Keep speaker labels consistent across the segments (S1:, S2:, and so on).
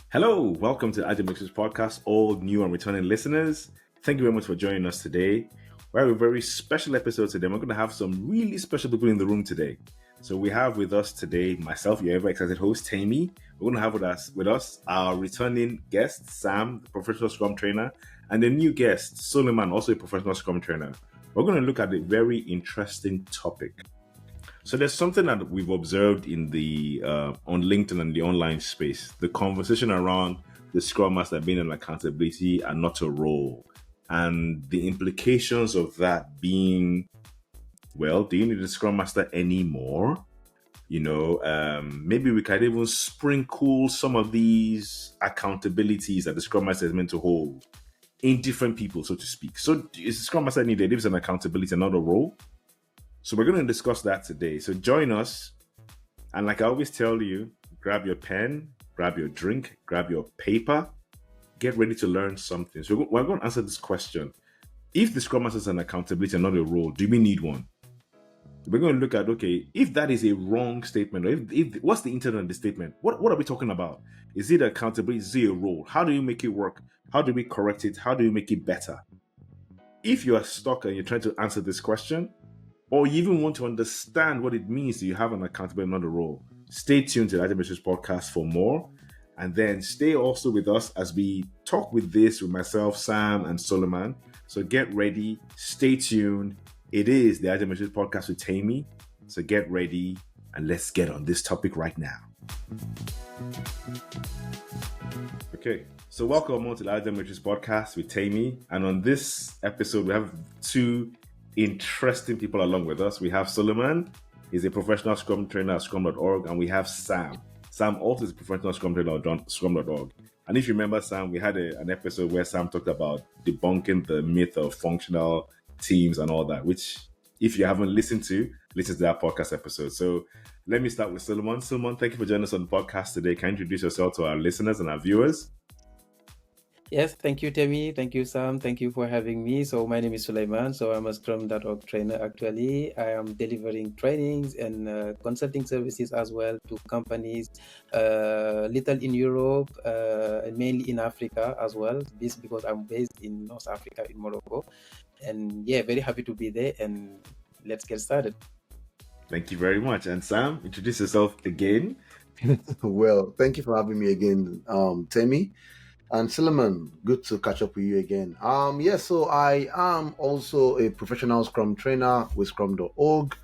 S1: Hello, welcome to the Agile Mixers podcast, all new and returning listeners. Thank you very much for joining us today. We have a very special episode today. We're going to have some really special people in the room today. So we have with us today myself, your ever excited host, Tammy. We're going to have with us our returning guest, Sam, the professional Scrum trainer, and the new guest, Souleymane, also a professional Scrum trainer. We're going to look at a very interesting topic. So there's something that we've observed in the on LinkedIn and the online space, the conversation around the Scrum Master being an accountability and not a role, and the implications of that being, well, do you need a Scrum Master anymore? Maybe we can even sprinkle some of these accountabilities that the Scrum Master is meant to hold in different people, so to speak. So is the Scrum Master needed? If it's an accountability and not a role? So we're going to discuss that today. So join us. And like I always tell you, grab your pen, grab your drink, grab your paper, get ready to learn something. So we're going to answer this question. If the Scrum Master is an accountability and not a role, do we need one? We're going to look at, okay, if that is a wrong statement, or if what's the intent of the statement? What are we talking about? Is it accountability? Is it a role? How do you make it work? How do we correct it? How do you make it better? If you are stuck and you're trying to answer this question, or you even want to understand what it means that you have an accountability, not a role, stay tuned to the Agile Mixers podcast for more. And then stay also with us as we talk with myself, Sam, and Souleymane. So get ready, stay tuned. It is the Agile Mixers podcast with Tammy. So get ready and let's get on this topic right now. Okay, so welcome on to the Agile Mixers podcast with Tammy. And on this episode, we have two interesting people along with us. We have Souleymane, he's a professional Scrum trainer at Scrum.org, and we have Sam. Sam also is a professional Scrum trainer at Scrum.org. And if you remember, Sam, we had an episode where Sam talked about debunking the myth of functional teams and all that, which if you haven't listened to, listen to that podcast episode. So let me start with Souleymane. Souleymane, thank you for joining us on the podcast today. Can you introduce yourself to our listeners and our viewers?
S2: Yes, thank you, Temi. Thank you, Sam. Thank you for having me. So my name is Souleymane. So I'm a Scrum.org trainer. Actually, I am delivering trainings and consulting services as well to companies, little in Europe, and mainly in Africa as well. This because I'm based in North Africa, in Morocco. And yeah, very happy to be there. And let's get started.
S1: Thank you very much. And Sam, introduce yourself again.
S3: Well, thank you for having me again, Temi. And Souleymane, good to catch up with you again. So I am also a professional Scrum trainer with Scrum.org,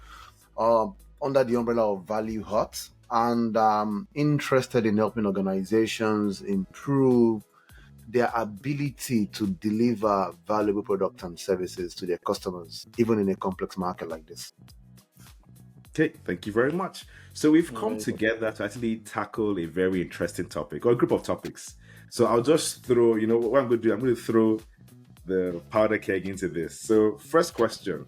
S3: under the umbrella of Value Hut, and I'm interested in helping organizations improve their ability to deliver valuable products and services to their customers, even in a complex market like this.
S1: Okay, thank you very much. So we've come together to actually tackle a very interesting topic, or a group of topics. So I'll just throw, what I'm going to do, I'm going to throw the powder keg into this. So first question,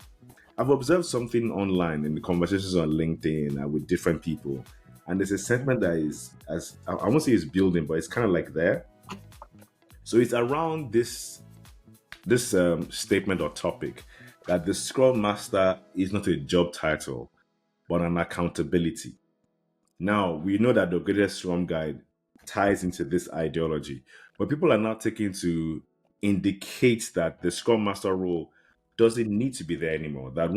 S1: I've observed something online in the conversations on LinkedIn and with different people. And there's a sentiment that is, I won't say it's building, but it's kind of like there. So it's around this statement or topic that the Scrum Master is not a job title, but an accountability. Now, we know that the greatest Scrum Guide ties into this ideology, but people are now taking to indicate that the Scrum Master role doesn't need to be there anymore. That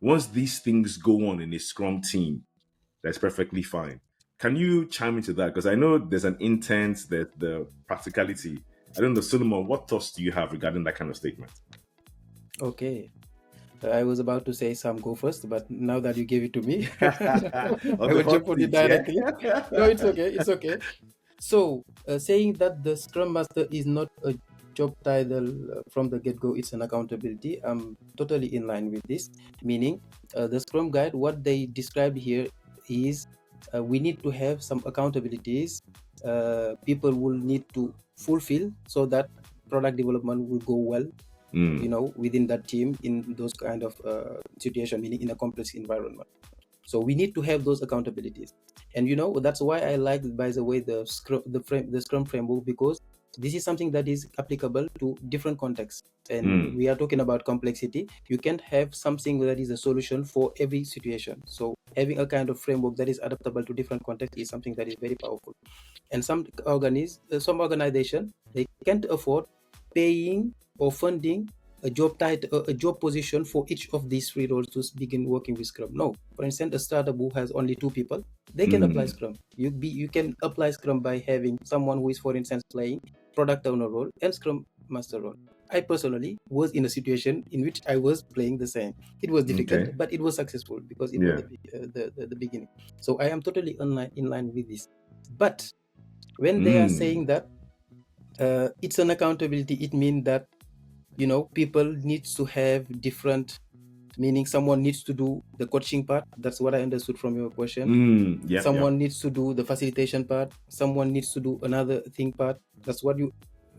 S1: once these things go on in a Scrum team, that's perfectly fine. Can you chime into that? Because I know there's an intent, that the practicality. I don't know, Souleymane, what thoughts do you have regarding that kind of statement?
S2: Okay. I was about to say Sam go first, but now that you gave it to me, I will jump on it directly. No, it's okay. It's okay. So, saying that the Scrum Master is not a job title from the get-go, it's an accountability. I'm totally in line with this. Meaning, the Scrum Guide, what they describe here is we need to have some accountabilities people will need to fulfill so that product development will go well. Within that team in those kind of situation, meaning in a complex environment. So we need to have those accountabilities. And that's why I like, by the way, the Scrum framework, because This is something that is applicable to different contexts. And we are talking about complexity. You can't have something that is a solution for every situation. So having a kind of framework that is adaptable to different contexts is something that is very powerful. And some organization, they can't afford paying or funding a job position for each of these three roles to begin working with Scrum. No, for instance, a startup who has only 2 people, they can apply Scrum. You can apply Scrum by having someone who is, for instance, playing product owner role and Scrum Master role. I personally was in a situation in which I was playing the same. It was difficult, but it was successful because it was the beginning. So I am totally in line with this. But when they are saying that it's an accountability, it means that, you know, people needs to have different, meaning someone needs to do the coaching part. That's what I understood from your question. Someone needs to do the facilitation part. Someone needs to do another thing part. That's what you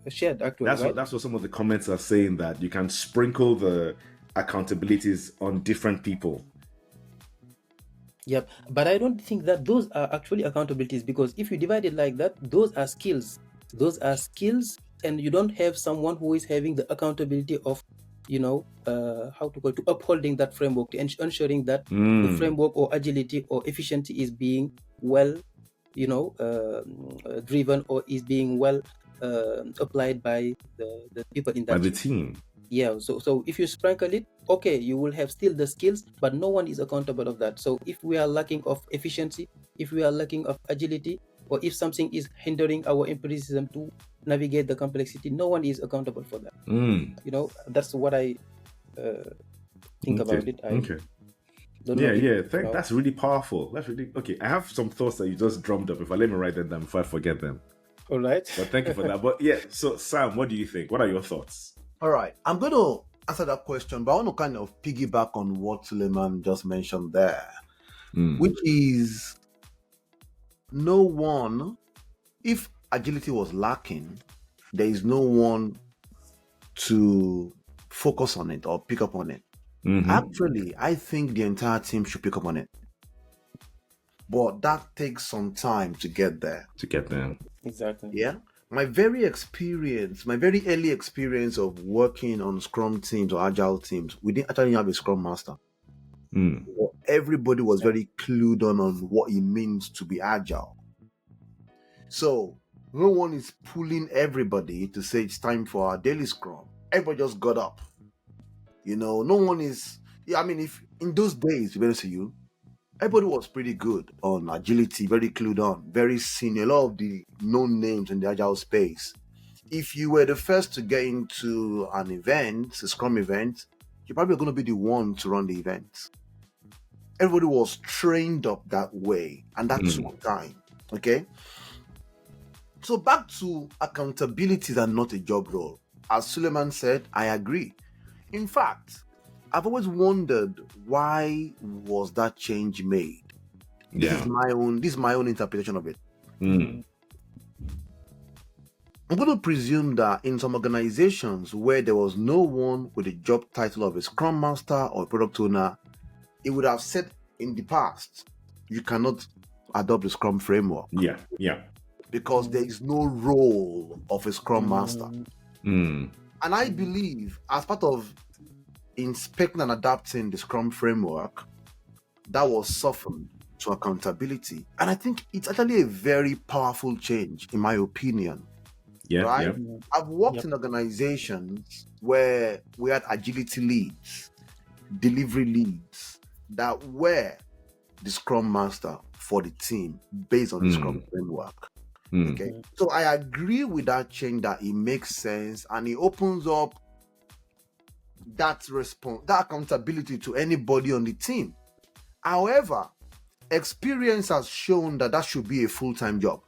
S2: shared, actually.
S1: That's what some of the comments are saying, that you can sprinkle the accountabilities on different people.
S2: Yep, but I don't think that those are actually accountabilities, because if you divide it like that, those are skills. Those are skills, and you don't have someone who is having the accountability of, you know, to upholding that framework, to ensuring that the framework or agility or efficiency is being well, you know, driven, or is being well applied by the people in that
S1: by the team.
S2: Yeah, so if you sprinkle it, okay, you will have still the skills, but no one is accountable of that. So if we are lacking of efficiency, if we are lacking of agility, or if something is hindering our empiricism to navigate the complexity, no one is accountable for that. You know, that's what I think about it.
S1: That's really powerful. That's really okay. I have some thoughts that you just drummed up. If I let me write them down before I forget them.
S2: All right.
S1: But thank you for that. But yeah, so Sam, what do you think? What are your thoughts?
S3: All right, I'm going to answer that question, but I want to kind of piggyback on what Souleymane just mentioned there, which is no one, if agility was lacking, there is no one to focus on it or pick up on it. Actually, I think the entire team should pick up on it. But that takes some time to get there.
S2: Exactly.
S3: Yeah. My very early experience of working on Scrum teams or Agile teams, we didn't actually have a Scrum Master. Everybody was very clued on what it means to be Agile. So no one is pulling everybody to say it's time for our daily Scrum. Everybody just got up. You know, no one is. I mean, if in those days, to be honest with you, everybody was pretty good on agility, very clued on, very senior. A lot of the known names in the Agile space. If you were the first to get into an event, a Scrum event, you're probably going to be the one to run the event. Everybody was trained up that way, and that took time. Okay? So back to accountability and not a job role. As Souleymane said, I agree. In fact, I've always wondered, why was that change made? This is my own interpretation of it. I'm going to presume that in some organizations where there was no one with the job title of a Scrum Master or a product owner, it would have said in the past, you cannot adopt the Scrum framework. Because there is no role of a Scrum Master. And I believe, as part of inspecting and adapting the Scrum framework, that was softened to accountability. And I think it's actually a very powerful change, in my opinion. I've worked in organizations where we had agility leads, delivery leads, that were the Scrum Master for the team based on the Scrum framework. Okay, so I agree with that change, that it makes sense and it opens up that accountability to anybody on the team. However, experience has shown that should be a full-time job.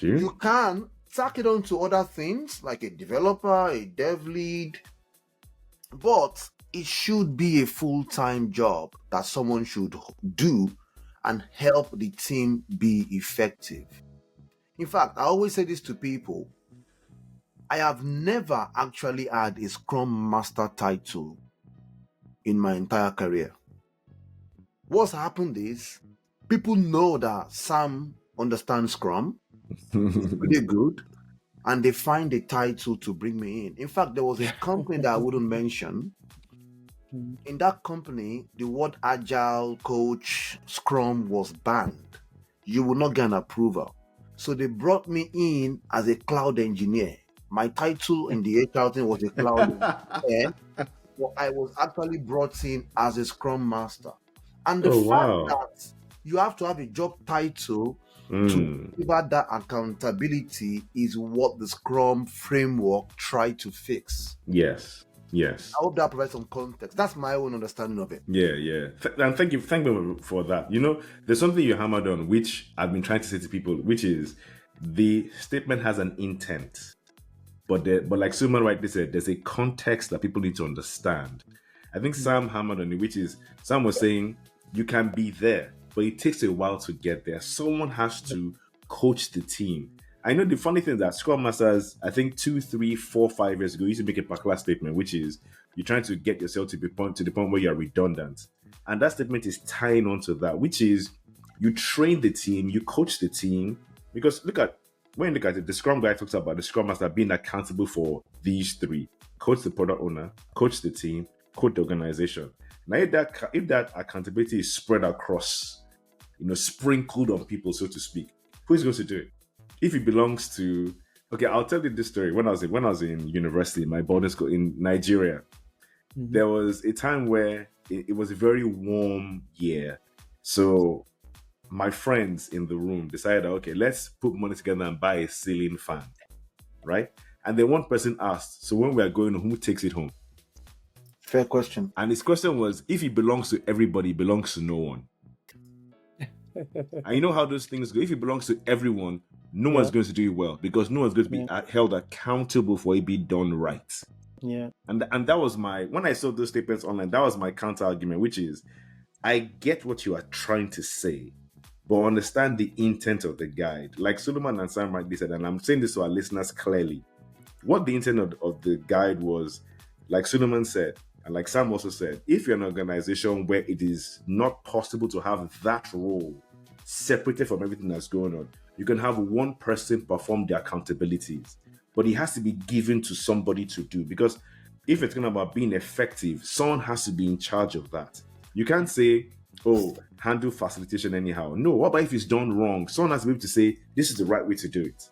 S3: You can tack it on to other things like a developer, a dev lead, but it should be a full-time job that someone should do and help the team be effective. In fact, I always say this to people. I have never actually had a Scrum Master title in my entire career. What's happened is, people know that Sam understands Scrum, It's pretty good. And they find a title to bring me in. In fact, there was a company that I wouldn't mention. In that company, the word agile, coach, scrum was banned. You will not get an approval. So they brought me in as a cloud engineer. My title in the HR thing was a cloud engineer, but I was actually brought in as a scrum master. And the
S1: Oh
S3: fact
S1: wow.
S3: that you have to have a job title to
S1: Mm.
S3: deliver that accountability is what the scrum framework tried to fix.
S1: Yes. Yes.
S3: I hope that provides some context. That's my own understanding of it.
S1: Yeah, yeah. And thank you for that. You know, there's something you hammered on, which I've been trying to say to people, which is the statement has an intent, but like Suman rightly said, there's a context that people need to understand. I think Sam hammered on it, which is Sam was saying you can be there, but it takes a while to get there. Someone has to coach the team. I know the funny thing that Scrum Masters, I think 2, 3, 4, 5 years ago, used to make a particular statement, which is you're trying to get yourself to the point where you're redundant. And that statement is tying onto that, which is you train the team, you coach the team. Because when you look at it, the Scrum guy talks about the Scrum Master being accountable for these three: coach the product owner, coach the team, coach the organization. Now, if that accountability is spread across, sprinkled on people, so to speak, who is going to do it? If it belongs to, okay, I'll tell you this story. When I was in university, my boarding school in Nigeria, there was a time where it was a very warm year. So my friends in the room decided, okay, let's put money together and buy a ceiling fan, right? And then one person asked, so when we are going, who takes it home?
S3: Fair question.
S1: And his question was, if it belongs to everybody, it belongs to no one. And you know how those things go. If it belongs to everyone, no one's going to do it well, because no one's going to be held accountable for it being done right.
S2: Yeah.
S1: And that was when I saw those statements online, that was my counter argument, which is, I get what you are trying to say, but understand the intent of the guide. Like Souleymane and Sam rightly said, and I'm saying this to our listeners clearly, what the intent of the guide was, like Souleymane said, and like Sam also said, if you're an organization where it is not possible to have that role separated from everything that's going on, you can have one person perform the accountabilities, but it has to be given to somebody to do. Because if it's talking about being effective, someone has to be in charge of that. You can't say, oh, handle facilitation anyhow. No, what about if it's done wrong? Someone has to be able to say, this is the right way to do it.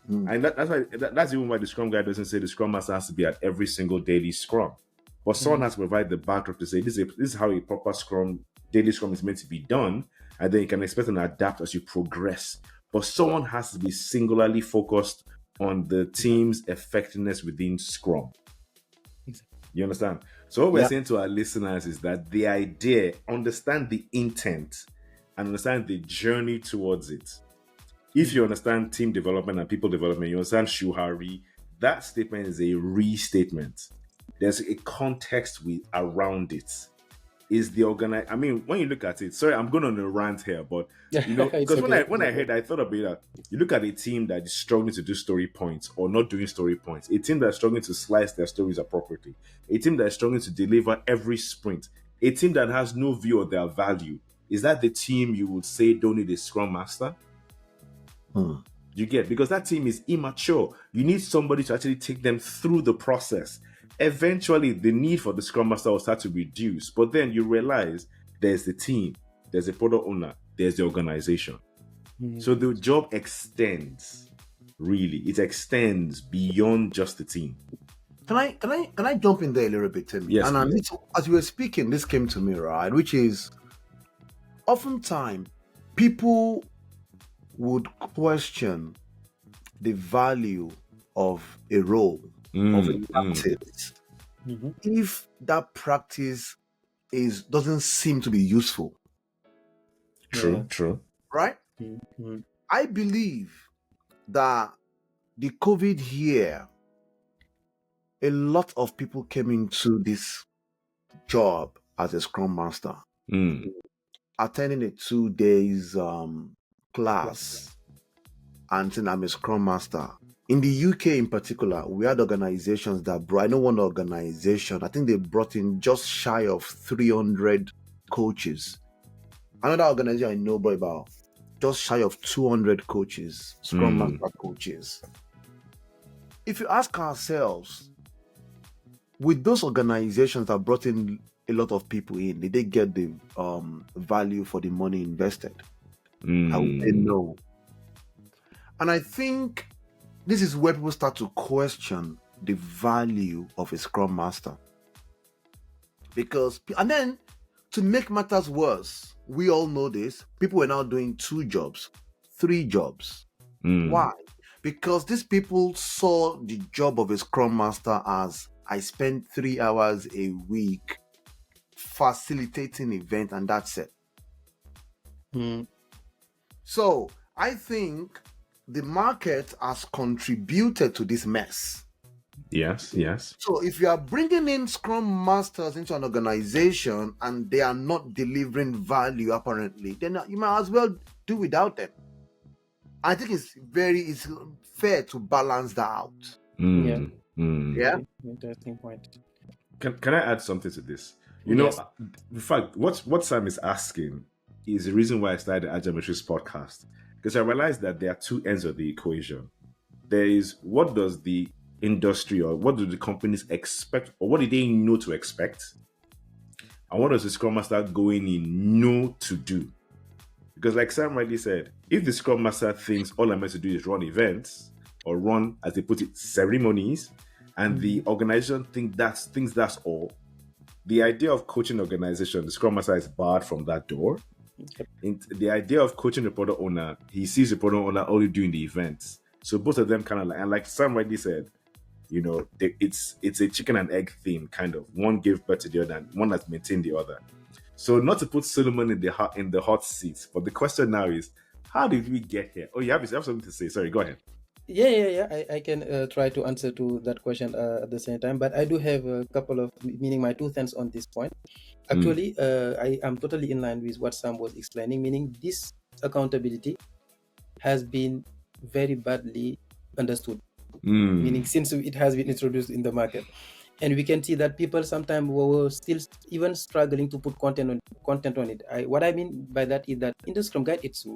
S1: And that's even why the Scrum guide doesn't say the Scrum Master has to be at every single daily Scrum. But someone has to provide the backdrop to say, this is how a proper daily Scrum is meant to be done. And then you can expect and adapt as you progress. But someone has to be singularly focused on the team's effectiveness within Scrum. You understand? So what we're saying to our listeners is that the idea, understand the intent and understand the journey towards it. If you understand team development and people development, you understand Shuhari, that statement is a restatement. There's a context around it. Is the I mean, when you look at it, sorry, I'm going on a rant here, but because when I heard, I thought about that. You look at a team that is struggling to do story points or not doing story points, a team that's struggling to slice their stories appropriately, a team that is struggling to deliver every sprint, a team that has no view of their value. Is that the team you would say don't need a Scrum Master? You get, because that team is immature. You need somebody to actually take them through the process. Eventually, the need for the Scrum Master will start to reduce, but then you realize there's the team, there's the product owner, there's the organization. So the job extends. Really, it extends beyond just the team.
S3: Can I jump in there a little bit, Tim?
S1: Yes.
S3: And as you were speaking, this came to me, right? Which is, oftentimes people would question the value of a role, of a practice, if that practice doesn't seem to be useful.
S1: True.
S3: Right? I believe that the COVID year, a lot of people came into this job as a Scrum Master, attending a 2 days class, and saying I'm a Scrum Master. In the UK in particular, we had organizations that I know one organization, I think they brought in just shy of 300 coaches. Another organization I know about, just shy of 200 coaches, Scrum Master coaches. If you ask ourselves, with those organizations that brought in a lot of people in, did they get the value for the money invested? I would say no. And I think this is where people start to question the value of a Scrum Master. And then to make matters worse, we all know this, people are now doing 2 jobs, 3 jobs. Why? Because these people saw the job of a Scrum Master as, I spend 3 hours a week facilitating event, and that's it. So I think the market has contributed to this mess.
S1: Yes.
S3: So if you are bringing in Scrum Masters into an organization and they are not delivering value apparently, then you might as well do without them. I think it's fair to balance that out.
S2: Yeah.
S3: Interesting
S2: point.
S1: Can I add something to this? In fact, what Sam is asking is the reason why I started the Agile Matrix podcast, because I realized that there are 2 ends of the equation. There is, what does the industry or what do the companies expect, or what do they know to expect, and what does the Scrum Master going in know to do? Because like Sam rightly said, if the Scrum Master thinks all I'm meant to do is run events or run, as they put it, ceremonies, and the organization thinks that's all, the idea of coaching organization, the Scrum Master is barred from that door. The idea of coaching the product owner, he sees the product owner only doing the events. So both of them kind of and like Sam rightly said, it's a chicken and egg theme, kind of. One gave birth to the other, and one has maintained the other. So not to put Souleymane in the hot seat, but the question now is, how did we get here? Oh, you have something to say. Sorry, go ahead.
S2: Yeah. I can try to answer to that question at the same time, but I do have a couple of, meaning my 2 cents on this point. Actually, I am totally in line with what Sam was explaining, meaning this accountability has been very badly understood, meaning since it has been introduced in the market. And we can see that people sometimes were still even struggling to put content on it. What I mean by that is that in the Scrum Guide, it's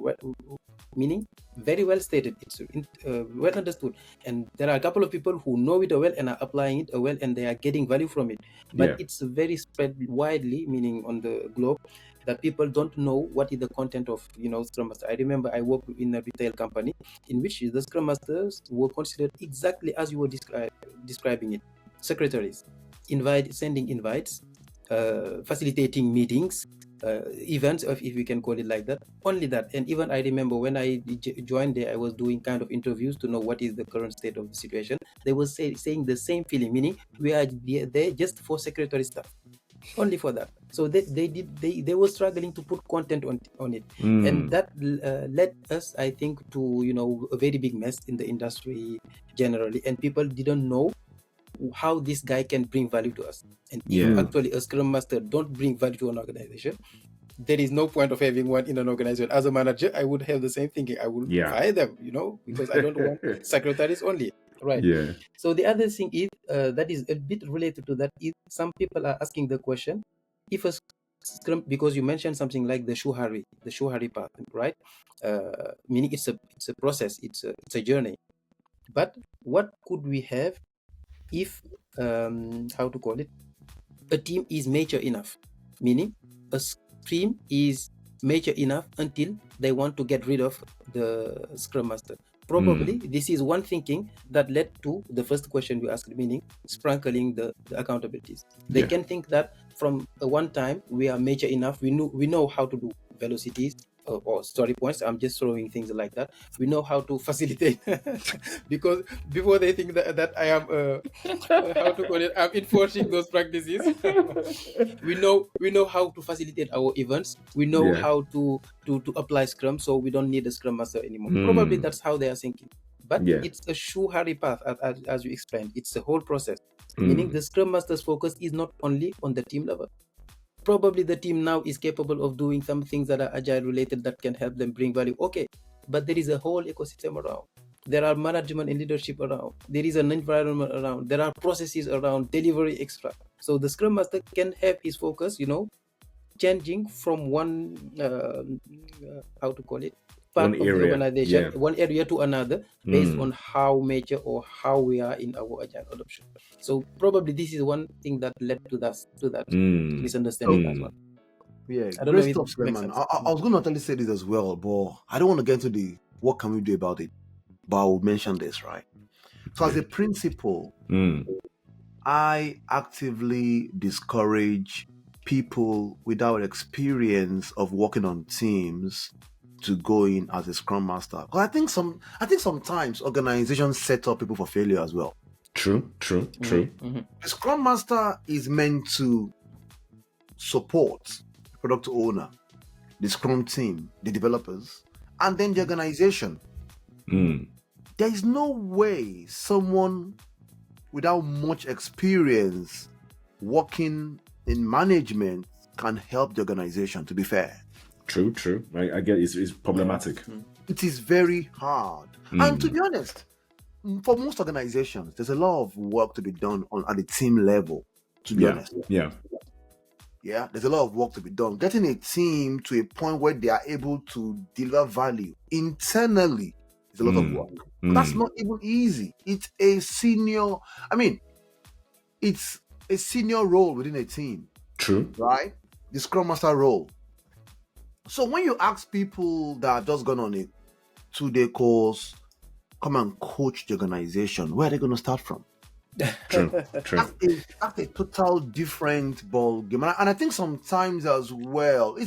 S2: meaning very well stated, it's well understood, and there are a couple of people who know it well and are applying it well, and they are getting value from it. But it's very spread widely, meaning on the globe, that people don't know what is the content of Scrum Master. I remember I worked in a retail company in which the Scrum Masters were considered exactly as you were describing it. Secretaries, sending invites, facilitating meetings, events, if we can call it like that, only that. And even I remember when I joined there, I was doing kind of interviews to know what is the current state of the situation. They were saying the same feeling, meaning we are there just for secretary stuff, only for that. So they were struggling to put content on it, and that led us, I think, to a very big mess in the industry generally, and people didn't know how this guy can bring value to us. And if actually a Scrum Master don't bring value to an organization, there is no point of having one in an organization. As a manager, I would have the same thinking. I will fire them, because I don't want secretaries only. Right.
S1: Yeah.
S2: So the other thing is that is a bit related to that is some people are asking the question, if a Scrum, because you mentioned something like the shuhari path, right? Meaning it's a process, it's a journey. But what could we have if a team is mature enough, meaning a team is mature enough until they want to get rid of the Scrum Master. Probably this is one thinking that led to the first question you asked, meaning sprinkling the accountabilities. They can think that from one time we are mature enough, we know how to do velocities or story points. I'm just throwing things like that. We know how to facilitate because before they think that I am I'm enforcing those practices. we know how to facilitate our events. We know how to apply Scrum, so we don't need a Scrum Master anymore. Probably that's how they are thinking. But it's a shuhari path, as you explained. It's a whole process, meaning the Scrum Master's focus is not only on the team level. Probably the team now is capable of doing some things that are agile related that can help them bring value. Okay, but there is a whole ecosystem around. There are management and leadership around. There is an environment around. There are processes around, delivery extra. So the Scrum Master can have his focus, changing from one, part
S1: one
S2: of the
S1: area,
S2: organization,
S1: yeah.
S2: one area to another, based on how major or how we are in our agile adoption. So probably this is one thing that led to that misunderstanding as well.
S3: Yeah,
S2: I don't know
S3: great
S2: if
S3: stuff,
S2: it makes
S3: Suleiman.
S2: sense.
S3: I was going to actually say this as well, but I don't want to get into the what can we do about it. But I will mention this, right? So as a principal, I actively discourage people without experience of working on teams to go in as a Scrum Master. Because I think sometimes organizations set up people for failure as well.
S1: True.
S3: The Scrum Master is meant to support the product owner, the Scrum team, the developers, and then the organization. There is no way someone without much experience working in management can help the organization, to be fair.
S1: True. I get it's problematic.
S3: It is very hard. And to be honest, for most organizations, there's a lot of work to be done at the team level, to be honest.
S1: Yeah.
S3: Yeah, there's a lot of work to be done. Getting a team to a point where they are able to deliver value internally is a lot of work. That's not even easy. It's a senior role within a team.
S1: True.
S3: Right? The Scrum Master role. So when you ask people that have just gone on a 2-day course, come and coach the organization, where are they going to start from?
S1: True.
S3: That's a total different ball game. And I think sometimes as well,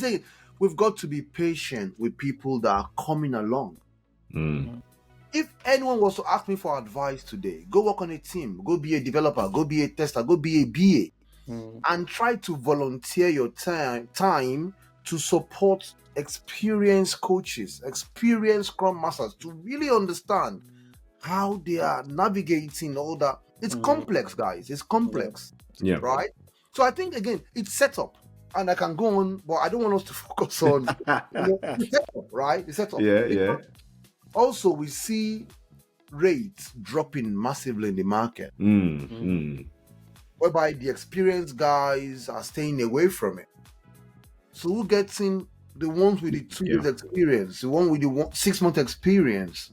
S3: we've got to be patient with people that are coming along. If anyone was to ask me for advice today, go work on a team, go be a developer, go be a tester, go be a BA, and try to volunteer your time to support experienced coaches, experienced Scrum Masters to really understand how they are navigating all that. It's complex, guys. It's complex.
S1: Yeah.
S3: Right? So I think, again, it's set up. And I can go on, but I don't want us to focus on the setup, right? The setup.
S1: Yeah.
S3: Also, we see rates dropping massively in the market, whereby the experienced guys are staying away from it. So who gets in? The ones with the 2 years experience, the one with the 6-month experience,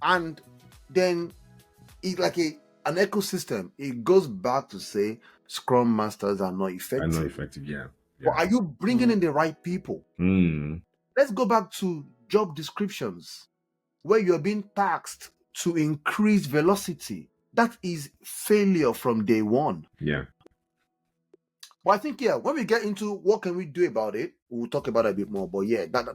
S3: and then it's like an ecosystem. It goes back to say Scrum Masters are not effective.
S1: Yeah.
S3: But are you bringing in the right people? Let's go back to job descriptions where you're being tasked to increase velocity. That is failure from day one.
S1: Yeah.
S3: But I think, when we get into what can we do about it, we'll talk about it a bit more. But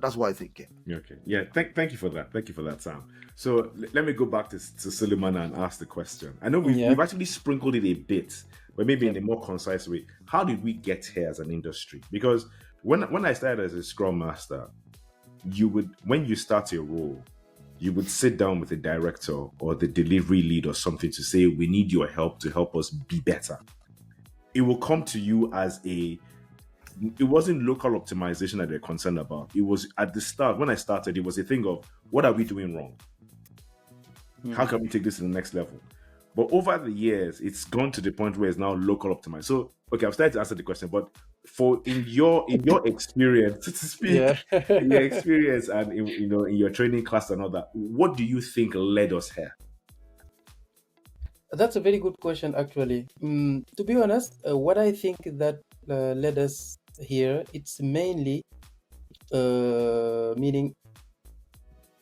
S3: that's what I think.
S1: Okay. Yeah. Thank you for that. Thank you for that, Sam. So let me go back to Souleymane and ask the question. I know we've actually sprinkled it a bit, but maybe in a more concise way. How did we get here as an industry? Because when I started as a Scrum Master, when you start your role, you would sit down with the director or the delivery lead or something to say, we need your help to help us be better. It will come to you it wasn't local optimization that they're concerned about. It was at the start, when I started, it was a thing of, what are we doing wrong? How can we take this to the next level? But over the years, it's gone to the point where it's now local optimized. So, okay, I've started to answer the question, but in your experience, so to speak, in your experience and in your training class and all that, what do you think led us here?
S2: That's a very good question, actually. To be honest, what I think that led us here, it's mainly meaning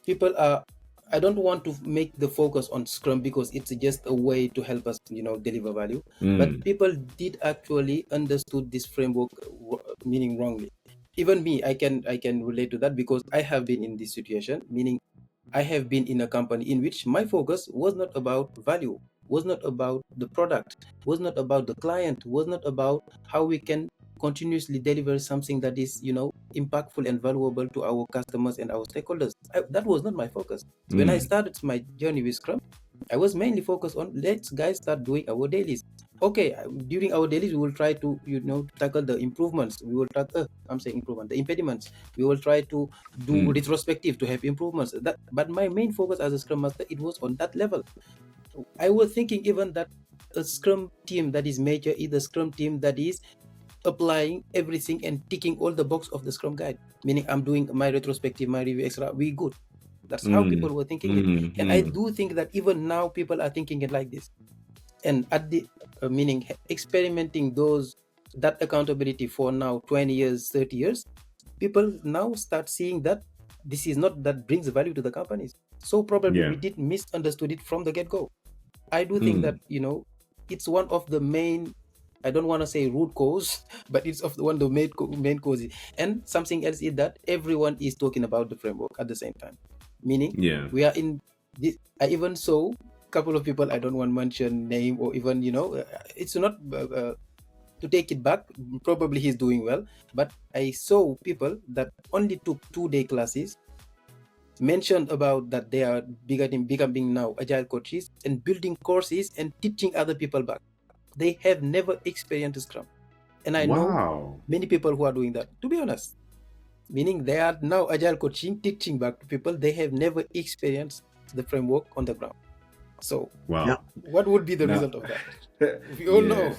S2: people are. I don't want to make the focus on Scrum because it's just a way to help us, deliver value. But people did actually understood this framework meaning wrongly. Even me, I can relate to that because I have been in this situation, meaning I have been in a company in which my focus was not about value, was not about the product, was not about the client, was not about how we can continuously deliver something that is, impactful and valuable to our customers and our stakeholders. That was not my focus. When I started my journey with Scrum, I was mainly focused on let's guys start doing our dailies. Okay, during our dailies, we will try to, tackle the improvements. We will tackle, the impediments. We will try to do retrospective to have improvements. But my main focus as a Scrum Master, it was on that level. I was thinking even that a Scrum team that is major is a Scrum team that is applying everything and ticking all the box of the Scrum guide, meaning I'm doing my retrospective, my review, extra. We good. That's how people were thinking it, and I do think that even now people are thinking it like this. And at the meaning experimenting that accountability for now 20 years, 30 years, people now start seeing that this is not that brings value to the companies. So probably we did misunderstood it from the get-go. I do think that it's one of the main, I don't want to say root cause, but it's one of the main causes. And something else is that everyone is talking about the framework at the same time. Meaning, we are in this. I even saw a couple of people, I don't want to mention name or even, it's not to take it back. Probably he's doing well, but I saw people that only took 2-day classes, mentioned about that they are becoming now agile coaches and building courses and teaching other people back. They have never experienced Scrum. And I know many people who are doing that, to be honest. Meaning they are now agile coaching, teaching back to people. They have never experienced the framework on the ground. So what would be the result of that? We all know.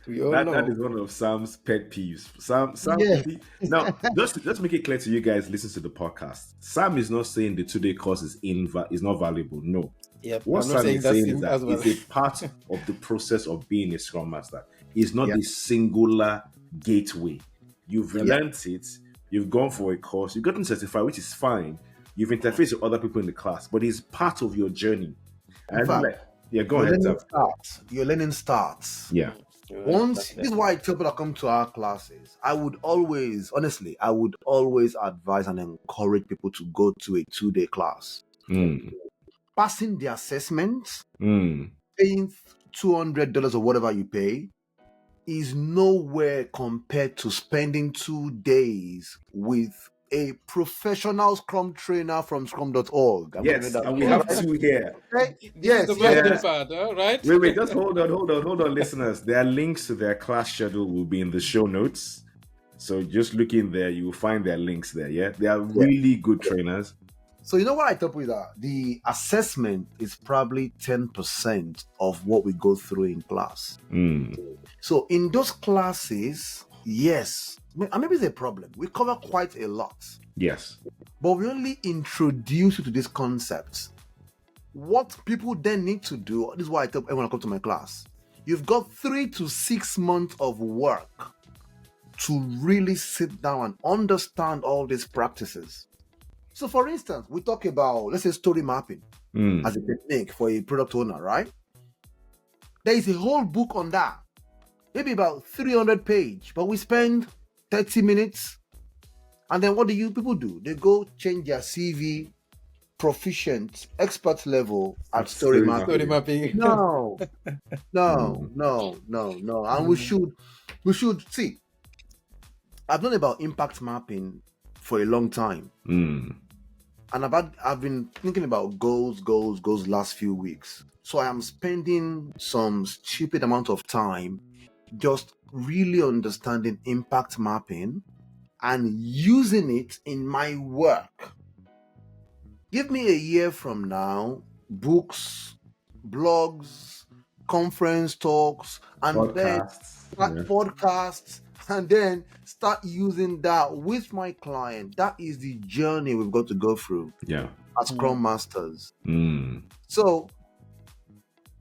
S2: We all know.
S1: That is one of Sam's pet peeves. Sam now, just make it clear to you guys listen to the podcast. Sam is not saying the 2-day course is not valuable. No. What Sam is saying is that it's a part of the process of being a Scrum Master. It's not a singular gateway. You've learned it, you've gone for a course, you've gotten certified, which is fine. You've interfaced with other people in the class, but it's part of your journey. And go ahead.
S3: Your learning starts.
S1: Yeah.
S3: This is why people that come to our classes, I would always advise and encourage people to go to a 2-day class. Passing the assessment, paying $200 or whatever you pay, is nowhere compared to spending 2 days with a professional Scrum trainer from Scrum.org.
S1: Yes, and we have two here.
S3: Okay?
S2: Yes, the best part, right?
S1: Wait, just hold on, listeners. Their links to their class schedule will be in the show notes. So just look in there, you will find their links there. Yeah, they are really good trainers.
S3: So you know what I tell you that the assessment is probably 10% of what we go through in class. So in those classes, yes, maybe it's a problem. We cover quite a lot.
S1: Yes.
S3: But we only introduce you to these concepts. What people then need to do, this is why I tell everyone to come to my class. You've got 3 to 6 months of work to really sit down and understand all these practices. So for instance, we talk about, let's say, story mapping as a technique for a product owner, right? There is a whole book on that. Maybe about 300 pages, but we spend 30 minutes. And then what do people do? They go change their CV, proficient, expert level at story mapping. No. And we should see. I've known about impact mapping for a long time. And I've been thinking about goals last few weeks. So I am spending some stupid amount of time just really understanding impact mapping and using it in my work. Give me a year from now, books, blogs, conference talks, and podcasts, and then start using that with my client. That is the journey we've got to go through as Scrum Masters. So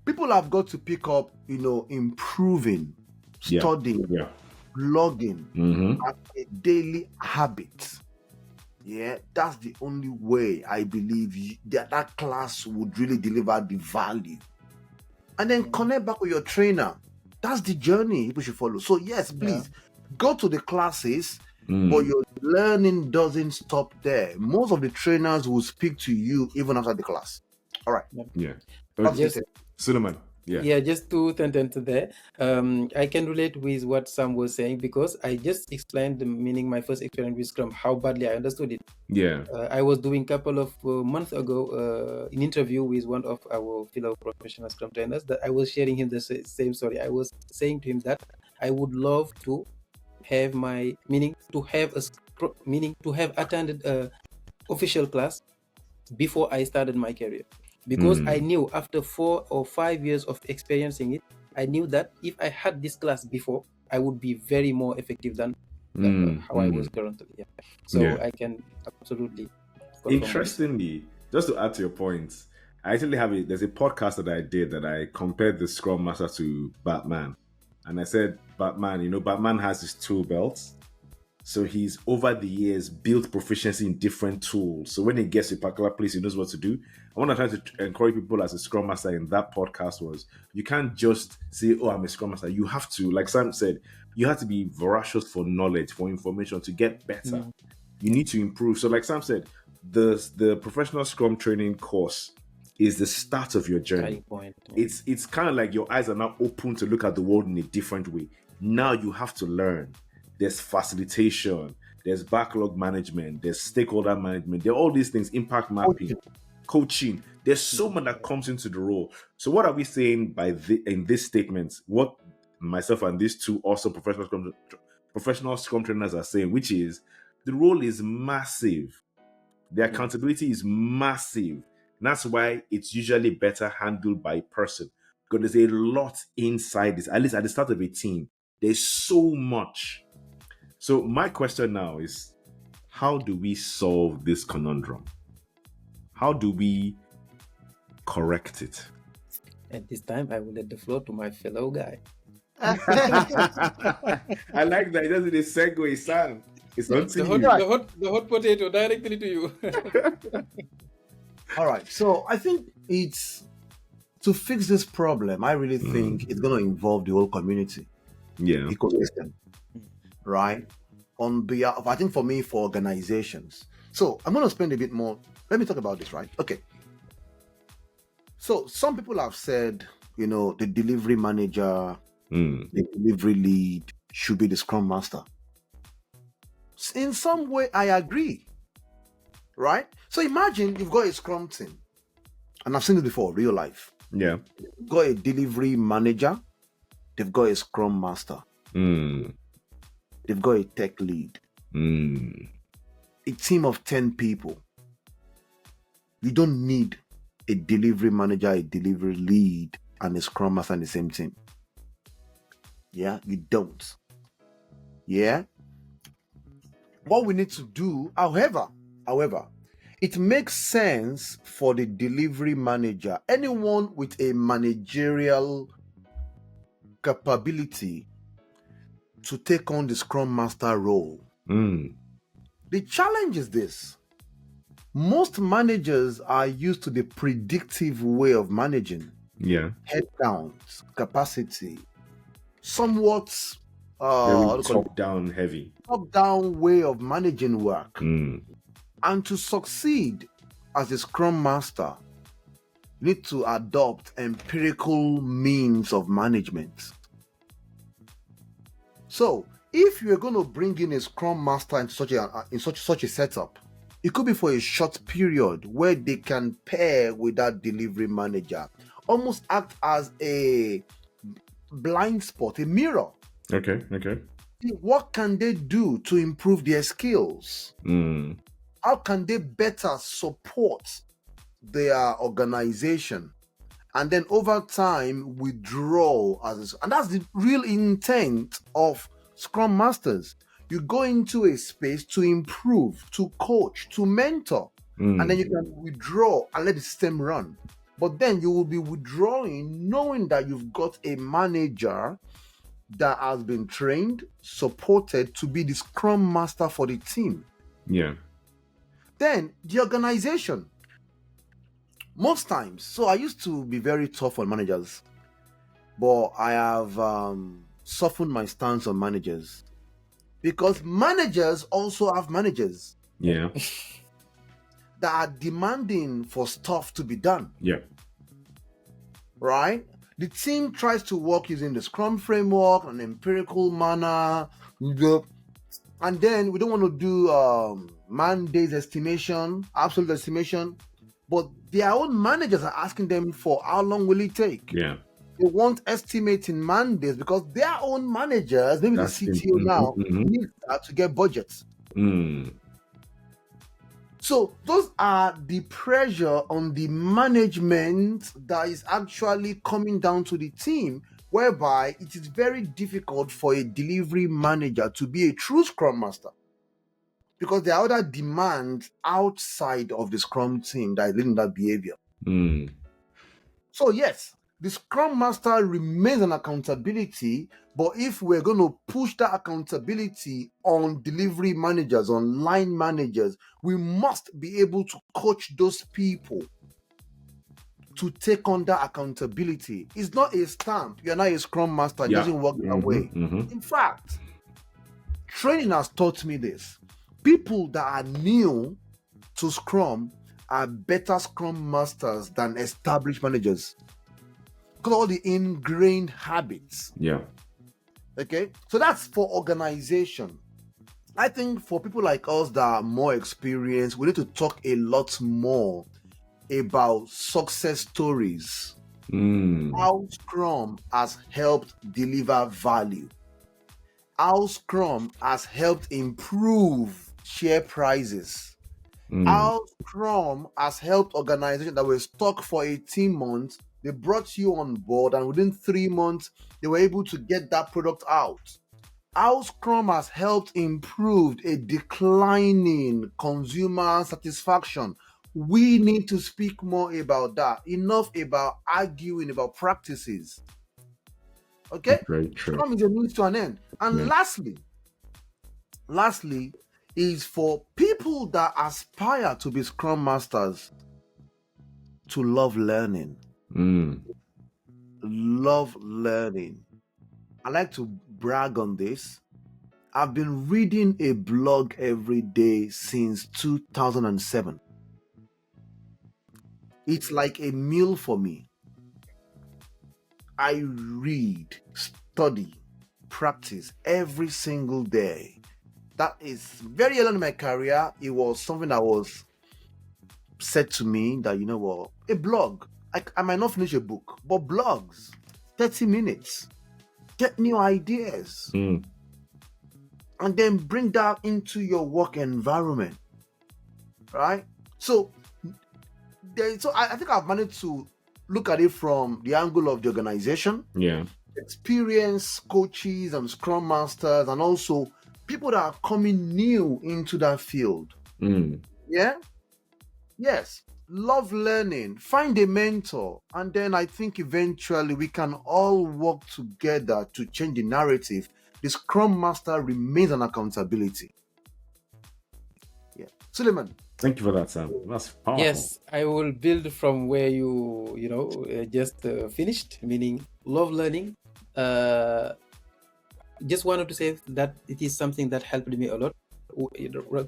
S3: people have got to pick up, improving, studying, blogging as a daily habit. Yeah, that's the only way I believe that class would really deliver the value. And then connect back with your trainer. That's the journey people should follow. So yes, please go to the classes, but your learning doesn't stop there. Most of the trainers will speak to you even after the class. All right.
S1: Souleymane.
S2: Just 2 sentences there. I can relate with what Sam was saying because I just explained the meaning, my first experience with Scrum, how badly I understood it. I was doing a couple of months ago an interview with one of our fellow professional Scrum trainers that I was sharing him the same story. I was saying to him that I would love to have attended a official class before I started my career. Because I knew after 4 or 5 years of experiencing it, I knew that if I had this class before, I would be very more effective than how I was currently. Yeah. So
S1: Yeah.
S2: I can absolutely confirm this.
S1: Interestingly, just to add to your points, I actually there's a podcast that I did that I compared the Scrum Master to Batman. And I said, Batman, Batman has his tool belts. So he's over the years built proficiency in different tools. So when he gets to a particular place, he knows what to do. And what I'm trying to encourage people as a Scrum Master in that podcast was, you can't just say, oh, I'm a Scrum Master. You have to, like Sam said, you have to be voracious for knowledge, for information, to get better. You need to improve. So like Sam said, the professional Scrum training course is the start of your journey.
S2: Point.
S1: It's kind of like your eyes are now open to look at the world in a different way. Now you have to learn. There's facilitation, there's backlog management, there's stakeholder management, there are all these things, impact mapping, coaching. There's so much that comes into the role. So what are we saying in this statement? What myself and these two awesome professional Scrum trainers are saying, which is the role is massive. The accountability is massive. And that's why it's usually better handled by a person, because there's a lot inside this, at least at the start of a team. There's so much. So my question now is, how do we solve this conundrum? How do we correct it?
S2: At this time, I will let the floor to my fellow guy.
S1: I like that. It doesn't segue, Sam. It's not
S2: the hot potato directly to you.
S3: All right. So I think it's to fix this problem. I really think it's going to involve the whole community.
S1: Yeah.
S3: Ecosystem. Right? On behalf of, I think for me, for organizations. So I'm going to spend a bit more. Let me talk about this, right? Okay. So some people have said, the delivery manager, the delivery lead should be the Scrum Master. In some way, I agree. Right? So imagine you've got a Scrum team. And I've seen it before, real life.
S1: Yeah.
S3: You've got a delivery manager. They've got a Scrum Master. They've got a tech lead. A team of 10 people. You don't need a delivery manager, a delivery lead, and a Scrum Master in the same team. Yeah, you don't. Yeah. What we need to do, however, it makes sense for the delivery manager, anyone with a managerial capability, to take on the Scrum Master role. The challenge is this. Most managers are used to the predictive way of managing.
S1: Yeah.
S3: Headcounts, capacity, somewhat
S1: top-down heavy.
S3: Top-down way of managing work. And to succeed as a Scrum Master, you need to adopt empirical means of management. So, if you're going to bring in a Scrum Master in such a setup, it could be for a short period where they can pair with that delivery manager, almost act as a blind spot, a mirror.
S1: Okay.
S3: What can they do to improve their skills? How can they better support their organization? And then over time, withdraw. And that's the real intent of Scrum Masters. You go into a space to improve, to coach, to mentor. And then you can withdraw and let the system run. But then you will be withdrawing knowing that you've got a manager that has been trained, supported to be the Scrum Master for the team.
S1: Yeah.
S3: Then the organization. Most times, so I used to be very tough on managers, but I have softened my stance on managers, because managers also have managers.
S1: Yeah.
S3: That are demanding for stuff to be done.
S1: Yeah.
S3: Right? The team tries to work using the Scrum framework, an empirical manner, and then we don't want to do man-days estimation, absolute estimation, but their own managers are asking them for how long will it take.
S1: Yeah.
S3: They want estimating man-days because their own managers, maybe the CTO now, need that to get budgets. So those are the pressure on the management that is actually coming down to the team whereby it is very difficult for a delivery manager to be a true Scrum Master because there are other demands outside of the Scrum team that is leading that behavior. So yes, the Scrum Master remains an accountability, but if we're going to push that accountability on delivery managers, on line managers, we must be able to coach those people to take on that accountability. It's not a stamp. You're not a Scrum Master. It doesn't work that way. In fact, training has taught me this. People that are new to Scrum are better Scrum Masters than established managers because of all the ingrained habits.
S1: Yeah.
S3: Okay, so that's for organization. I think for people like us that are more experienced, we need to talk a lot more about success stories. How Scrum has helped deliver value. How Scrum has helped improve share prices. How Scrum has helped organizations that were stuck for 18 months. They brought you on board, and within 3 months, they were able to get that product out. How Scrum has helped improve a declining consumer satisfaction. We need to speak more about that. Enough about arguing about practices. Okay?
S1: Very true.
S3: Scrum is a means to an end. And lastly, is for people that aspire to be Scrum Masters to love learning. Love learning. I like to brag on this. I've been reading a blog every day since 2007. It's like a meal for me. I read, study, practice every single day. That is very early in my career. It was something that was said to me that, you know what, a blog. I might not finish a book, but blogs, 30 minutes, get new ideas, and then bring that into your work environment, right? So I think I've managed to look at it from the angle of the organization, experienced coaches and Scrum Masters, and also people that are coming new into that field. Yes, love learning, find a mentor, and then I think eventually we can all work together to change the narrative. The Scrum Master remains an accountability. Souleymane.
S1: Thank you for that, Sam. That's powerful.
S2: Yes, I will build from where you just finished, meaning love learning. Just wanted to say that it is something that helped me a lot.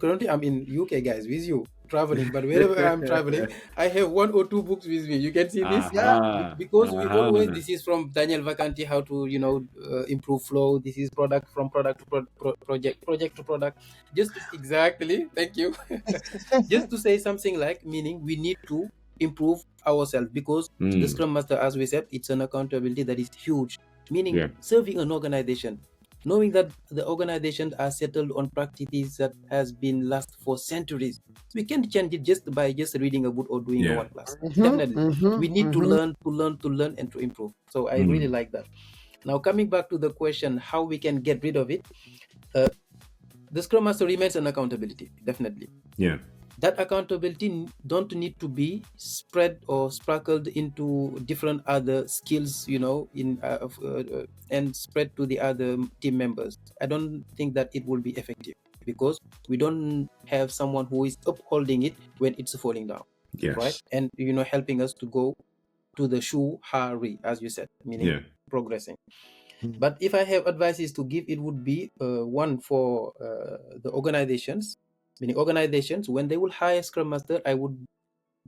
S2: Currently, I'm in UK, guys, with you, traveling. But wherever I'm traveling, I have 1 or 2 books with me. You can see this, because we always. This is from Daniel Vacanti, how to improve flow. This is product from product to project to product. Just exactly. Thank you. Just to say something like, meaning we need to improve ourselves, because the Scrum Master, as we said, it's an accountability that is huge. Meaning serving an organization, knowing that the organizations are settled on practices that has been last for centuries. We can't change it just by reading a book or doing a one class. Definitely. We need to learn, and to improve. So I really like that. Now, coming back to the question, how we can get rid of it, the Scrum Master remains an accountability, definitely. That accountability don't need to be spread or sprinkled into different other skills, and spread to the other team members. I don't think that it will be effective, because we don't have someone who is upholding it when it's falling down, right? And helping us to go to the shoe hurry, as you said, meaning progressing. But if I have advices to give, it would be one for the organizations. Meaning organizations, when they will hire Scrum Master, I would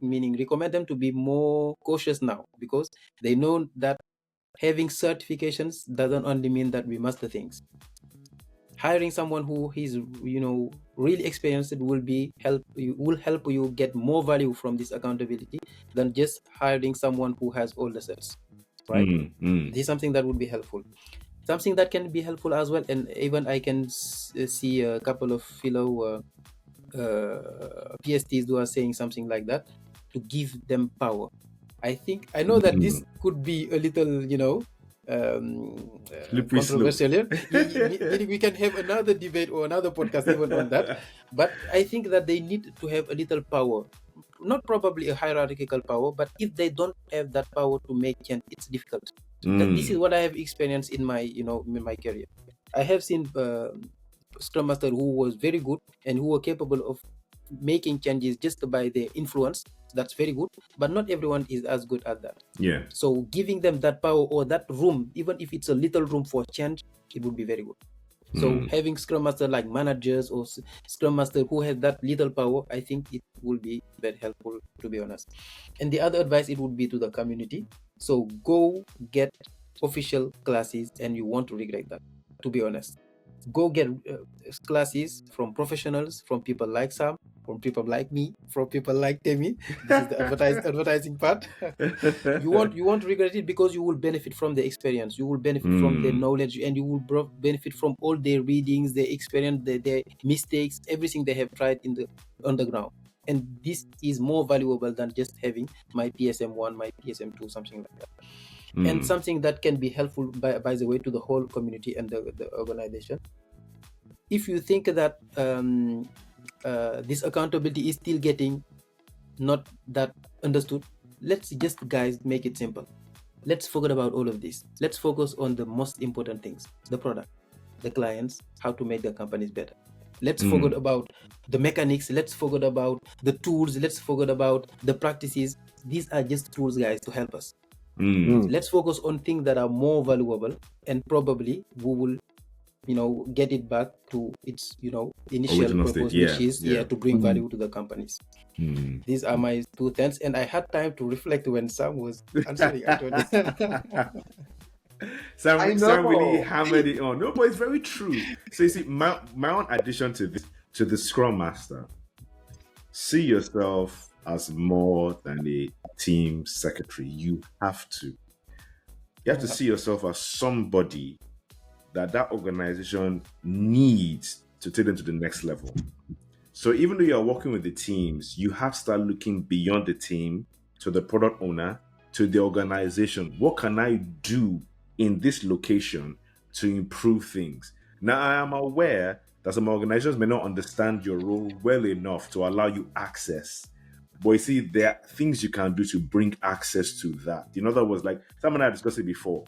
S2: recommend them to be more cautious now, because they know that having certifications doesn't only mean that we master things. Hiring someone who is really experienced will help you get more value from this accountability than just hiring someone who has all the sets, right? This is something that would be helpful. Something that can be helpful as well, and even I can see a couple of fellow PSTs who are saying something like that, to give them power. I know that this could be a little,
S1: Slippery slope.
S2: controversial. We can have another debate or another podcast even on that. But I think that they need to have a little power, not probably a hierarchical power, but if they don't have that power to make change, it's difficult. This is what I have experienced in my in my career. I have seen Scrum Master who was very good and who were capable of making changes just by their influence. That's very good, but not everyone is as good at that.
S1: Yeah.
S2: So giving them that power or that room, even if it's a little room for change, it would be very good. So having Scrum Master like managers or Scrum Master who has that little power, I think it will be very helpful, to be honest. And the other advice, it would be to the community. So go get official classes, and you won't regret that, to be honest. Go get classes from professionals, from people like Sam, from people like me, from people like Temi. This is the advertising part. You won't regret it, because you will benefit from the experience. You will benefit from the knowledge, and you will benefit from all their readings, their experience, their mistakes, everything they have tried on the ground. And this is more valuable than just having my PSM1, my PSM2, something like that. And something that can be helpful, by the way, to the whole community and the organization. If you think that this accountability is still getting not that understood, let's just, guys, make it simple. Let's forget about all of this. Let's focus on the most important things: the product, the clients, how to make the companies better. Let's forget about the mechanics. Let's forget about the tools. Let's forget about the practices. These are just tools, guys, to help us. Let's focus on things that are more valuable, and probably we will get it back to its initial
S1: Original
S2: purpose,
S1: state.
S2: which is to bring value to the companies. These are my 2 cents, and I had time to reflect when Sam was answering.
S1: Sam really hammered it on. No, but it's very true. So you see, my own addition to this, to the Scrum Master: see yourself as more than a team secretary. You have to see yourself as somebody that organization needs to take them to the next level. So even though you're working with the teams, you have to start looking beyond the team, to the product owner, to the organization. What can I do in this location to improve things? Now, I am aware that some organizations may not understand your role well enough to allow you access. But you see, there are things you can do to bring access to that. In other words, like Sam and I discussed it before,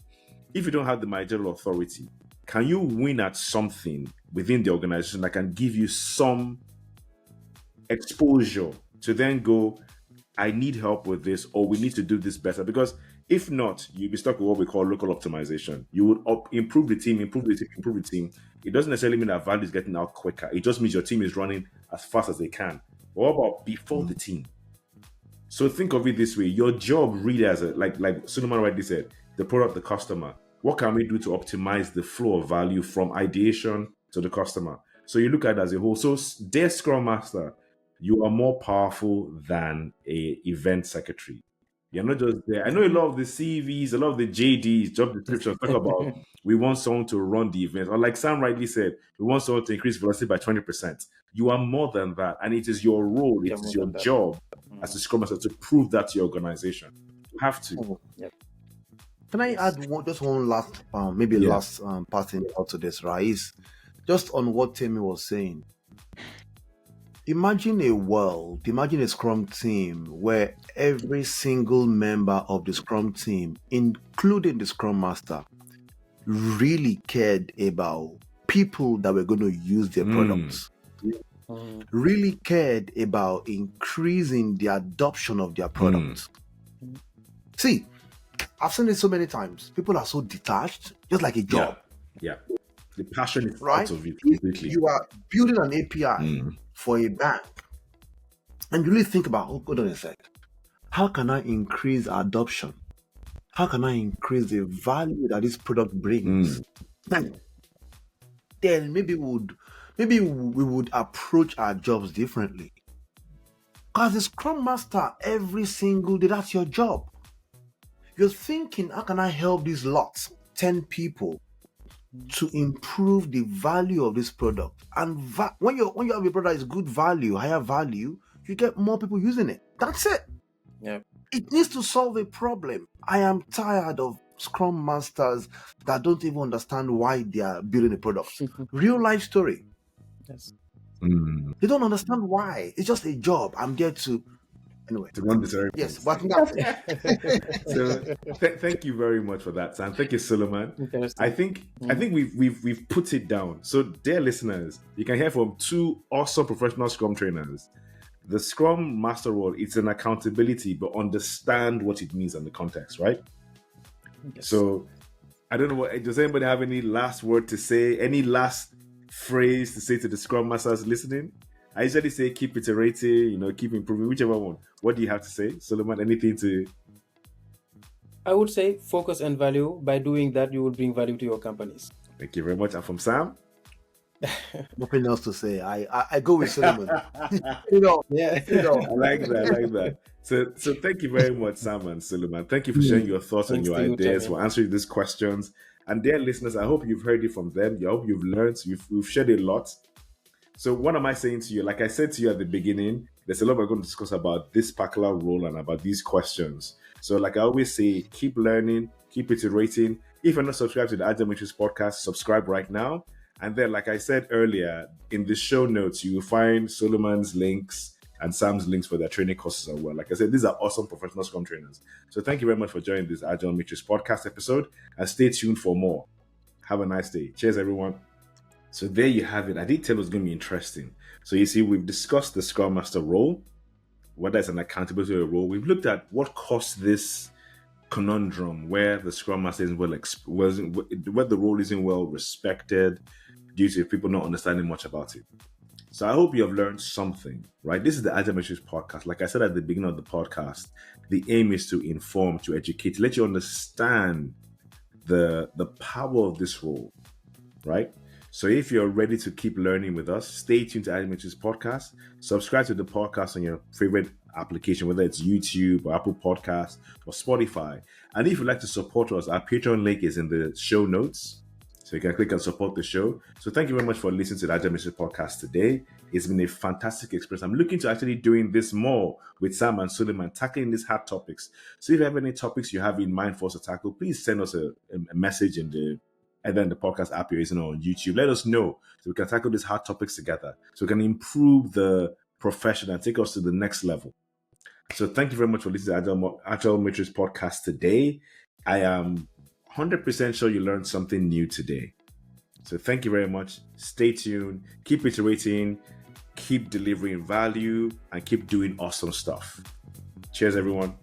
S1: if you don't have the managerial authority, can you win at something within the organization that can give you some exposure to then go, I need help with this, or we need to do this better? Because if not, you'll be stuck with what we call local optimization. You would improve the team. It doesn't necessarily mean that value is getting out quicker. It just means your team is running as fast as they can. But what about before the team? So think of it this way: your job really as like Souleymane rightly said, the product, the customer. What can we do to optimize the flow of value from ideation to the customer? So you look at it as a whole. So, dear Scrum Master, you are more powerful than a event secretary. You're not just there. I know a lot of the CVs, a lot of the JDs, job descriptions talk about we want someone to run the event. Or like Sam rightly said, we want someone to increase velocity by 20%. You are more than that. And it is your role, it is your job as a Scrum Master to prove that to your organization. You have to.
S3: Can I add just one last, last passing out to this, right? Is just on what Temi was saying. Imagine a Scrum team where every single member of the Scrum team, including the Scrum Master, really cared about people that were going to use their products. Really cared about increasing the adoption of their products. See, I've seen it so many times. People are so detached, just like a job.
S1: Yeah. The passion is
S3: right?
S1: out of it completely.
S3: You are building an API for a bank, and you really think about, hold on a sec. How can I increase adoption? How can I increase the value that this product brings? Then maybe we would approach our jobs differently. Because the Scrum Master, every single day, that's your job. You're thinking, how can I help these lots, 10 people, to improve the value of this product? And when you have a product that's good value, higher value, you get more people using it. That's it.
S2: Yeah.
S3: It needs to solve a problem. I am tired of Scrum Masters that don't even understand why they are building a product. Real life story.
S2: Yes.
S3: They don't understand why. It's just a job. I'm there to anyway.
S1: To run the ceremonies.
S3: Yes, but that's
S1: So thank you very much for that, Sam. Thank you, Souleymane.
S2: Interesting.
S1: I think we've put it down. So, dear listeners, you can hear from two awesome professional Scrum trainers. The Scrum Master role, it's an accountability, but understand what it means in the context, right?
S2: Yes.
S1: So, I don't know what. Does anybody have any last word to say? Any last phrase to say to the Scrum Masters listening? I usually say keep iterating, keep improving, whichever one. What do you have to say, Souleymane? Anything to?
S2: I would say focus and value. By doing that, you will bring value to your companies.
S1: Thank you very much. And from Sam?
S3: nothing else to say. I go with Souleymane.
S2: Yeah.
S1: I like that. So thank you very much, Sam and Souleymane. Thank you for sharing your thoughts and
S2: Thanks
S1: your
S2: to you,
S1: ideas,
S2: Tammy.
S1: for answering these questions. And dear listeners, I hope you've heard it from them. I hope you've learned. We've shared a lot. So what am I saying to you? Like I said to you at the beginning, there's a lot we're going to discuss about this particular role and about these questions. So like I always say, keep learning, keep iterating. If you're not subscribed to the Agile Matrix podcast, subscribe right now. And then, like I said earlier, in the show notes, you will find Souleymane's links and Sam's links for their training courses as well. Like I said, these are awesome professional Scrum trainers. So thank you very much for joining this Agile Matrix podcast episode, and stay tuned for more. Have a nice day. Cheers, everyone. So there you have it. I did tell it was going to be interesting. So you see, we've discussed the Scrum Master role, whether it's an accountability role. We've looked at what caused this conundrum where the Scrum Master isn't where the role isn't well respected due to people not understanding much about it. So I hope you have learned something, right? This is the Agile Matrix podcast. Like I said at the beginning of the podcast, the aim is to inform, to educate, let you understand the power of this role, right? So if you're ready to keep learning with us, stay tuned to Agile Matrix podcast. Subscribe to the podcast on your favorite application, whether it's YouTube or Apple Podcasts or Spotify. And if you'd like to support us, our Patreon link is in the show notes. So you can click and support the show. So thank you very much for listening to the Agile Matrix podcast today. It's been a fantastic experience. I'm looking to actually doing this more with Sam and Souleymane, tackling these hard topics. So if you have any topics you have in mind for us to tackle, please send us a message in the podcast app you're using on YouTube. Let us know so we can tackle these hard topics together, so we can improve the profession and take us to the next level. So thank you very much for listening to Agile Matrix podcast today. I am 100% sure you learned something new today. So thank you very much. Stay tuned. Keep iterating. Keep delivering value and keep doing awesome stuff. Cheers, everyone.